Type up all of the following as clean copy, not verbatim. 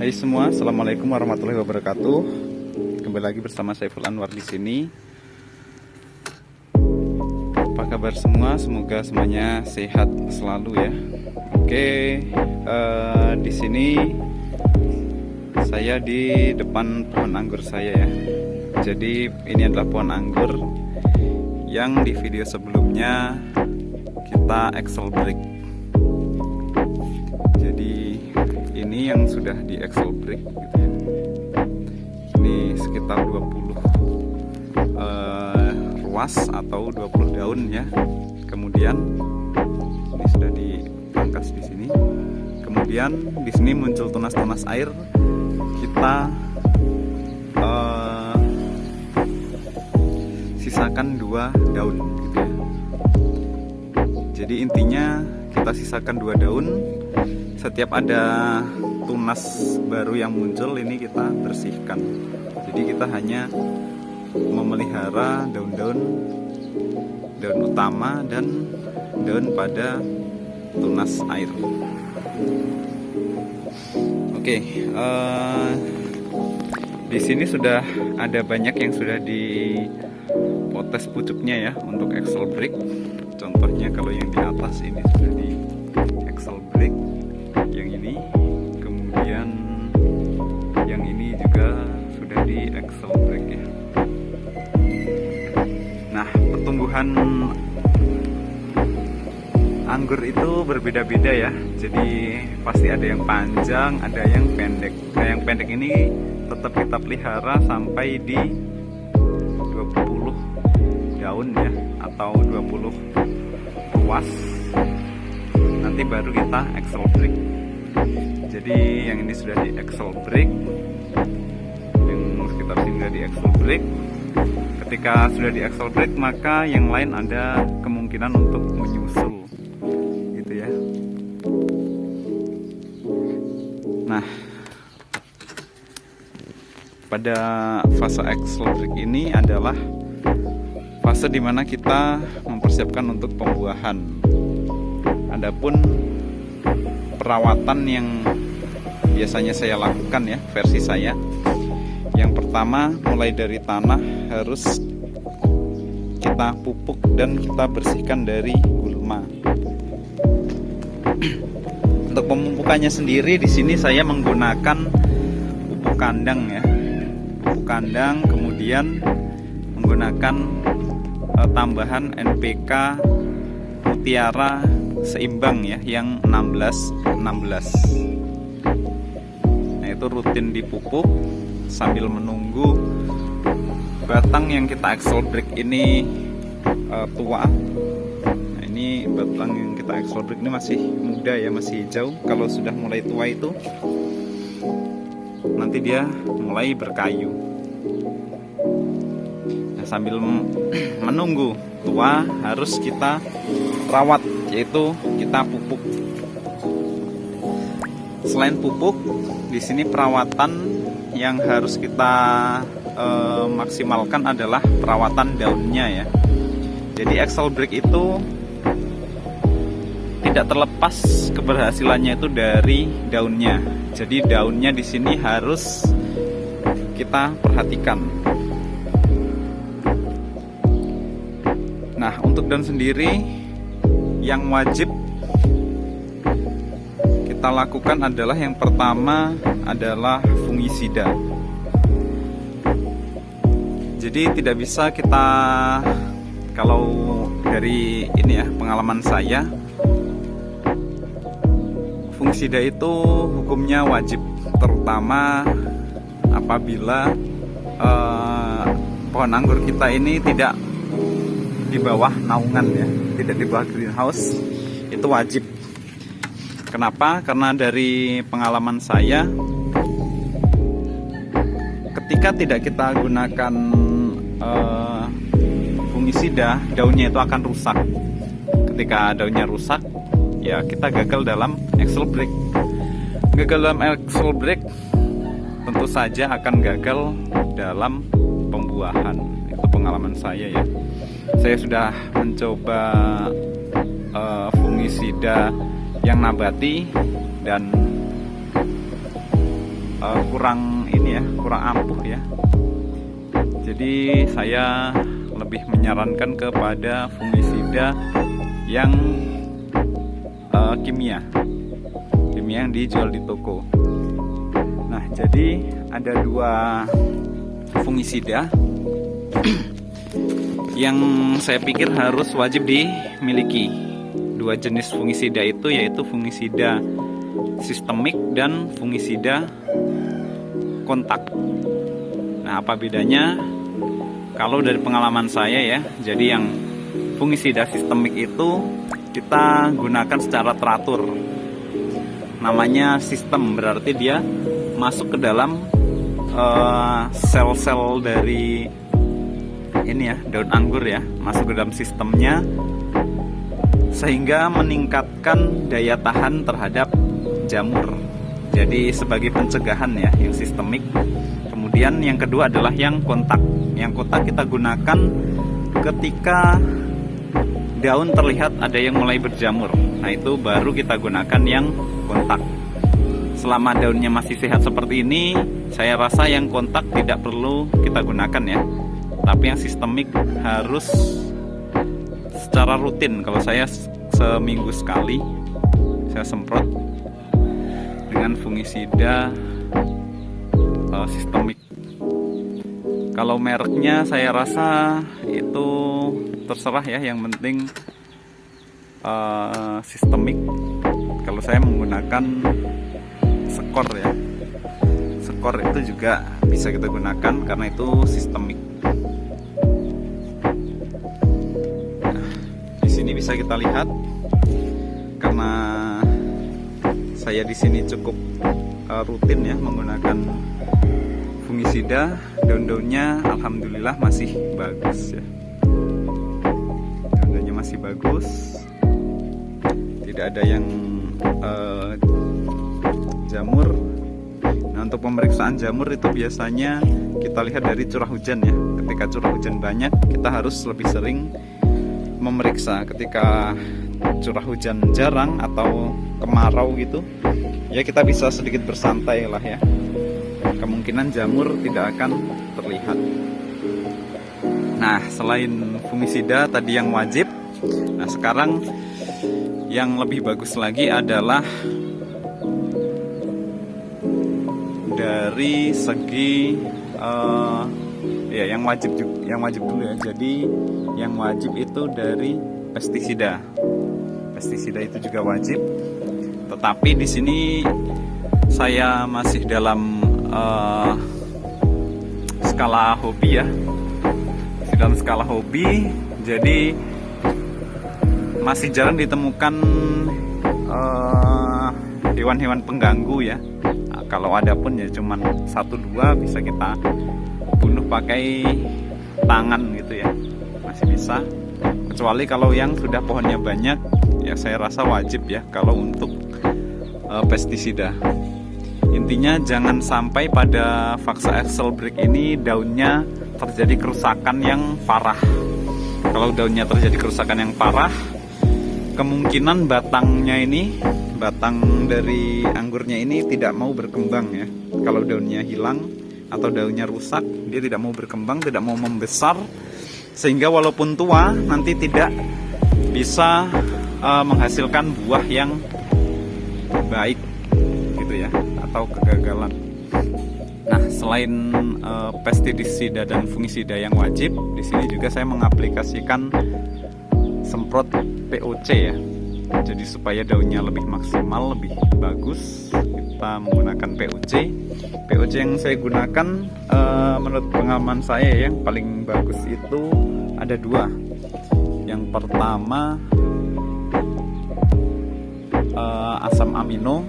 Hai semua, assalamualaikum warahmatullahi wabarakatuh. Kembali lagi bersama Saiful Anwar di sini. Apa kabar semua? Semoga semuanya sehat selalu ya. Oke, di sini saya di depan pohon anggur saya ya. Jadi ini adalah pohon anggur yang di video sebelumnya kita Excel break. Jadi ini yang sudah di Excel break gitu ya. Ini sekitar 20 ruas atau 20 daun ya. Kemudian ini sudah dipangkas di sini. Kemudian di sini muncul tunas-tunas air. Kita sisakan 2 daun gitu ya. Jadi intinya kita sisakan 2 daun. Setiap ada tunas baru yang muncul ini kita bersihkan. Jadi kita hanya memelihara daun utama dan daun pada tunas air. Oke, di sini sudah ada banyak yang sudah dipotes pucuknya ya untuk Excel break. Contohnya kalau yang di atas ini sudah di Excel break, yang ini, kemudian yang ini juga sudah di Excel break ya. Nah, pertumbuhan anggur itu berbeda-beda ya. Jadi pasti ada yang panjang, ada yang pendek. Nah, yang pendek ini tetap kita pelihara sampai di 20 daun ya, atau 20 ruas. Nanti baru kita Excel break. Jadi yang ini sudah di Excel break, yang sekitar sini sudah di Excel break. Ketika sudah di Excel break, maka yang lain ada kemungkinan untuk menyusul gitu ya. Nah, pada fase Excel break ini adalah fase dimana kita mempersiapkan untuk pembuahan. Adapun perawatan yang biasanya saya lakukan ya, versi saya, yang pertama mulai dari tanah harus kita pupuk dan kita bersihkan dari gulma. Untuk pemupukannya sendiri di sini saya menggunakan pupuk kandang ya, pupuk kandang, kemudian menggunakan tambahan NPK Mutiara seimbang ya, yang 16-16. Nah, itu rutin dipupuk sambil menunggu batang yang kita Excel break ini tua. Nah, ini batang yang kita Excel break ini masih muda ya, masih hijau. Kalau sudah mulai tua itu nanti dia mulai berkayu. Nah, sambil menunggu tua harus kita rawat, yaitu kita pupuk. Selain pupuk, di sini perawatan yang harus kita maksimalkan adalah perawatan daunnya ya. Jadi Excel break itu tidak terlepas keberhasilannya itu dari daunnya. Jadi daunnya di sini harus kita perhatikan. Nah, untuk daun sendiri yang wajib kita lakukan adalah yang pertama adalah fungisida. Jadi tidak bisa kita, kalau dari ini ya, pengalaman saya, fungisida itu hukumnya wajib, terutama apabila pohon anggur kita ini tidak di bawah naungan ya, tidak di bawah greenhouse, itu wajib. Kenapa? Karena dari pengalaman saya, ketika tidak kita gunakan fungisida, daunnya itu akan rusak. Ketika daunnya rusak, ya kita gagal dalam Excel break. Gagal dalam Excel break tentu saja akan gagal dalam pembuahan. Itu pengalaman saya ya. Saya sudah mencoba fungisida yang nabati dan kurang ini ya, kurang ampuh ya. Jadi saya lebih menyarankan kepada fungisida yang kimia yang dijual di toko. Nah, jadi ada 2 fungisida yang saya pikir harus wajib dimiliki. 2 jenis fungisida itu yaitu fungisida sistemik dan fungisida kontak. Nah, apa bedanya? Kalau dari pengalaman saya ya, jadi yang fungisida sistemik itu kita gunakan secara teratur. Namanya sistem, berarti dia masuk ke dalam sel-sel dari ini ya, daun anggur ya, masuk ke dalam sistemnya sehingga meningkatkan daya tahan terhadap jamur. Jadi sebagai pencegahan ya, yang sistemik. Kemudian yang kedua adalah yang kontak. Yang kontak kita gunakan ketika daun terlihat ada yang mulai berjamur. Nah, itu baru kita gunakan yang kontak. Selama daunnya masih sehat seperti ini, saya rasa yang kontak tidak perlu kita gunakan ya. Tapi yang sistemik harus secara rutin. Kalau saya seminggu sekali saya semprot dengan fungisida sistemik. Kalau mereknya saya rasa itu terserah ya, yang penting sistemik. Kalau saya menggunakan Skor ya, Skor itu juga bisa kita gunakan karena itu sistemik. Nah, di sini bisa kita lihat karena saya di sini cukup rutin ya menggunakan fungisida, daun-daunnya alhamdulillah masih bagus ya. Daun-daunnya masih bagus, tidak ada yang jamur. Nah, untuk pemeriksaan jamur itu biasanya kita lihat dari curah hujan ya. Ketika curah hujan banyak, kita harus lebih sering memeriksa. Ketika curah hujan jarang atau kemarau gitu, ya kita bisa sedikit bersantai lah ya. Kemungkinan jamur tidak akan terlihat. Nah, selain fungisida tadi yang wajib, nah sekarang yang lebih bagus lagi adalah dari segi ya yang wajib dulu ya. Jadi yang wajib itu dari pestisida. Pestisida itu juga wajib. Tetapi di sini saya masih dalam skala hobi ya. Masih dalam skala hobi. Jadi masih jarang ditemukan hewan-hewan pengganggu ya. Nah, kalau ada pun ya cuman 1-2 bisa kita bunuh pakai tangan gitu ya, masih bisa. Kecuali kalau yang sudah pohonnya banyak ya, saya rasa wajib ya kalau untuk pestisida. Intinya jangan sampai pada Vaxa Excelbrix ini daunnya terjadi kerusakan yang parah. Kalau daunnya terjadi kerusakan yang parah, kemungkinan batangnya ini, batang dari anggurnya ini tidak mau berkembang ya. Kalau daunnya hilang atau daunnya rusak, dia tidak mau berkembang, tidak mau membesar, sehingga walaupun tua nanti tidak bisa menghasilkan buah yang baik gitu ya, atau kegagalan. Nah, selain pestisida dan fungisida yang wajib, di sini juga saya mengaplikasikan semprot POC ya. Jadi supaya daunnya lebih maksimal, lebih bagus, kita menggunakan POC. POC yang saya gunakan menurut pengalaman saya yang paling bagus itu ada 2. Yang pertama asam amino,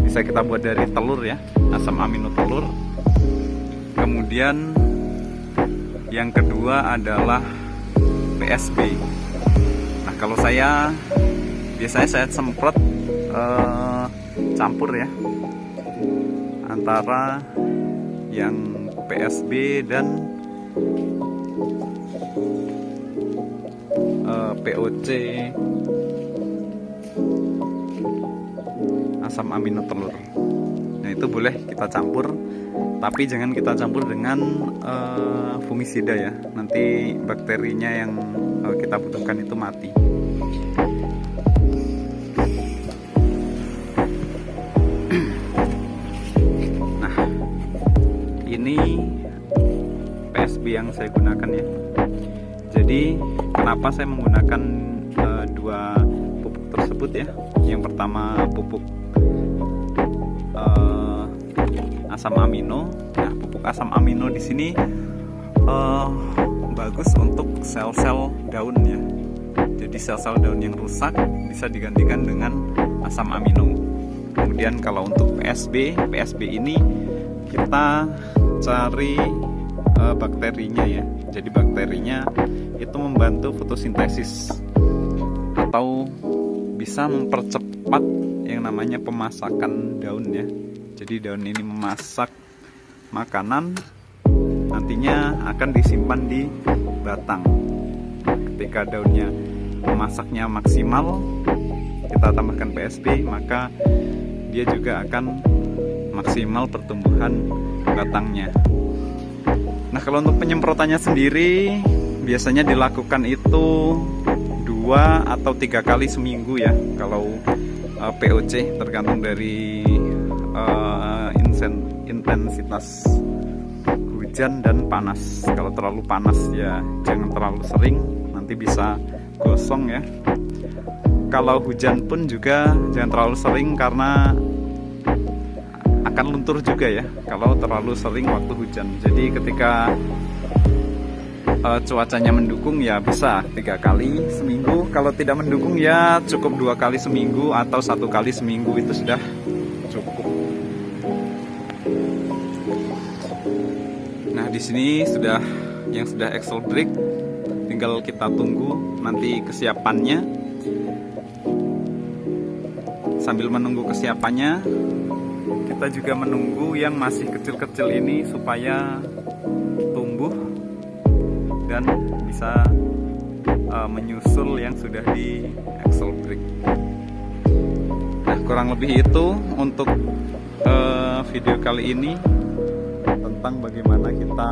bisa kita buat dari telur ya, asam amino telur. Kemudian yang kedua adalah PSB. Nah, kalau saya biasanya saya semprot campur ya antara yang PSB dan POC asam amino telur. Nah, itu boleh kita campur, tapi jangan kita campur dengan fungisida ya, nanti bakterinya yang kita butuhkan itu mati. Nah, ini PSB yang saya gunakan ya. Jadi kenapa saya menggunakan dua pupuk tersebut ya? Yang pertama pupuk asam amino. Nah, pupuk asam amino di sini bagus untuk sel-sel daun ya. Jadi sel-sel daun yang rusak bisa digantikan dengan asam amino. Kemudian kalau untuk PSB ini kita cari bakterinya ya. Jadi bakterinya itu membantu fotosintesis atau bisa mempercepat yang namanya pemasakan daun ya. Jadi daun ini memasak makanan, nantinya akan disimpan di batang. Ketika daunnya memasaknya maksimal, kita tambahkan PSB, maka dia juga akan maksimal pertumbuhan batangnya. Nah, kalau untuk penyemprotannya sendiri biasanya dilakukan itu 2 atau 3 kali seminggu ya. Kalau POC tergantung dari intensitas hujan dan panas. Kalau terlalu panas ya jangan terlalu sering, nanti bisa gosong ya. Kalau hujan pun juga jangan terlalu sering karena akan luntur juga ya kalau terlalu sering waktu hujan. Jadi ketika cuacanya mendukung ya bisa 3 kali seminggu. Kalau tidak mendukung ya cukup 2 kali seminggu atau 1 kali seminggu, itu sudah cukup. Nah, di sini sudah axle brake, tinggal kita tunggu nanti kesiapannya. Sambil menunggu kesiapannya, kita juga menunggu yang masih kecil-kecil ini supaya tumbuh dan bisa menyusul yang sudah di axle brake. Nah, kurang lebih itu untuk video kali ini tentang bagaimana kita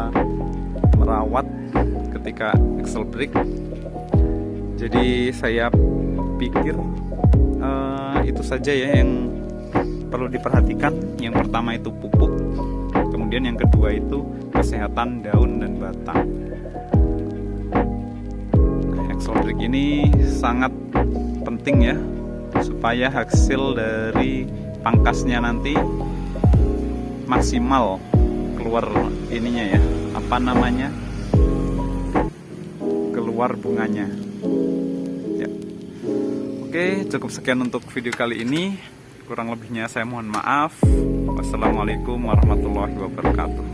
merawat ketika axle brake. Jadi saya pikir itu saja ya yang perlu diperhatikan. Yang pertama itu pupuk, kemudian yang kedua itu kesehatan daun dan batang. Axle brake ini sangat penting ya, supaya hasil dari pangkasnya nanti maksimal keluar ininya ya, apa namanya, keluar bunganya ya. Oke, cukup sekian untuk video kali ini. Kurang lebihnya saya mohon maaf. Wassalamualaikum warahmatullahi wabarakatuh.